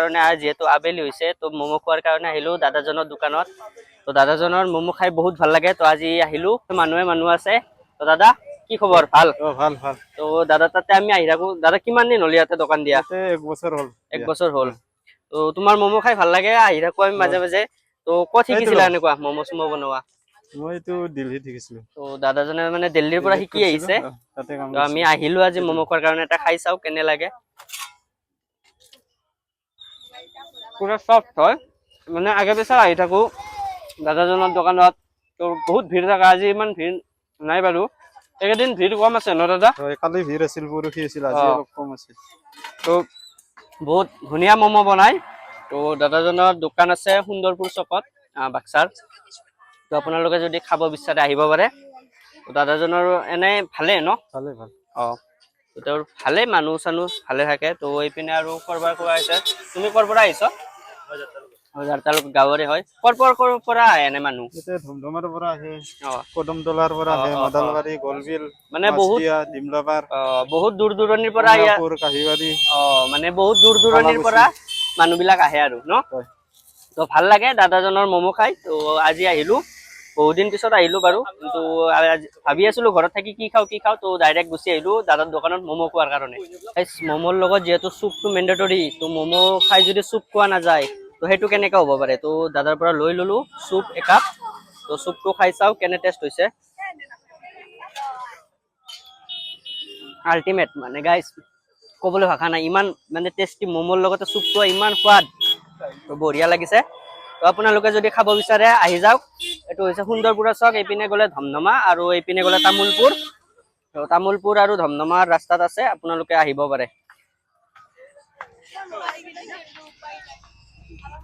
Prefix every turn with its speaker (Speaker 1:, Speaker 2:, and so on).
Speaker 1: কাৰণে যেহেতু আবেলি হৈছে তো ম'ম' খোৱাৰ কাৰণে আহিলো দাদাজনৰ দোকানত। তো দাদাজনৰ ম'ম' খাই বহুত ভাল লাগে, তো আজি আহিলো। মানুহ আছে। তো দাদা কি খবৰ? ভাল?
Speaker 2: ভাল ভাল।
Speaker 1: তো দাদা তাতে আমি আহি থাকো। দাদা কিমান দিন হ'ল ইয়াতে দোকান দিয়া?
Speaker 2: 1 বছৰ হ'ল।
Speaker 1: 1 বছৰ হ'ল। তো তোমাৰ ম'ম' খাই ভাল লাগে, আহি থাকো আমি মাজে মাজে। তো ক'ত শিকিছিলা এনেকুৱা ম'ম' চম' বনোৱা?
Speaker 2: মইতো দিল্লীত শিকিছিলো।
Speaker 1: তো দাদাজনে মানে দিল্লীৰ পৰা শিকি আহিছে। তো আমি আহিলো আজি ম'ম' খোৱাৰ কাৰণে, এটা খাই চাও কেনে লাগে। পুৰা সফ্ট হয়, মানে আগে পিছে আহি থাকো দাদাজনৰ দোকানত। তো বহুত ভিৰ থাকে, আজি ইমান ভিৰ নাই বাৰু। এইকেইদিন ভিৰ কম আছে ন দাদা?
Speaker 2: হয়, কালি ভিৰ আছিল, পৰহি আছিল, আজি অলপ কম আছে।
Speaker 1: তো বহুত ধুনীয়া ম'ম' বনাই। তো দাদাজনৰ দোকান আছে সুন্দৰপুৰ চকত, বাক্সাৰ। তো আপোনালোকে যদি খাব বিচাৰে আহিব পাৰে। তো দাদাজনৰ এনে ভালে ন?
Speaker 2: ভালে ভাল।
Speaker 1: তো তেওঁৰ ভালে, মানুহ চানুহ ভালে থাকে। তো এইপিনে আৰু কৰবাৰ পৰা আহিছে। তুমি ক'ৰ পৰা আহিছ? জাৰতালুক গাঁৱৰে হয়। ক'ৰ পৰা আহে এনে মানুহ?
Speaker 2: ধমধমাৰ পৰা আহে, কদমতলাৰ পৰা আহে, মদালবাৰী, গলবিল,
Speaker 1: মানে বহুত
Speaker 2: ডিমলাবাৰ,
Speaker 1: বহুত দূৰ দূৰণিৰ পৰা
Speaker 2: কাহিবাৰী,
Speaker 1: মানে বহুত দূৰ দূৰণিৰ পৰা মানুহ বিলাক আহে আৰু ন? তো ভাল লাগে দাদাজনৰ ম'ম' খাই। তো আজি আহিলো, বহুত দিন পিছত আহিলো বাৰু। কিন্তু ভাবি আছিলো ঘৰত থাকি কি খাওঁ, তো ডাইৰেক্ট গুচি আহিলো দাদাৰ দোকানত ম'ম' খোৱাৰ কাৰণে। ম'ম'ৰ লগত যিহেতু চুপটো মেণ্ডেটৰী, তো ম'ম' খাই যদি চুপ খোৱা নাযায় তো সেইটো কেনেকা হ'ব পাৰে। তো দাদাৰ পৰা লৈ ললো চুপ একাপ। তো চুপটো খাই চাও কেনে টেষ্ট হৈছে। আল্টিমেট মানে গাইস, ক'বলৈ ভাষা নাই, ইমান মানে টেষ্টি। ম'ম'ৰ লগতে চুপটো ইমান সোৱাদ, তো বঢ়িয়া লাগিছে। তো আপোনালোকে যদি খাব বিচাৰে আহি যাওক। এইটো হৈছে সুন্দৰপুৰৰ চক, এইপিনে গ'লে ধমধমা আৰু এইপিনে গ'লে তামোলপুৰ। তো তামোলপুৰ আৰু ধমধমাৰ ৰাস্তাত আছে, আপোনালোকে আহিব পাৰে।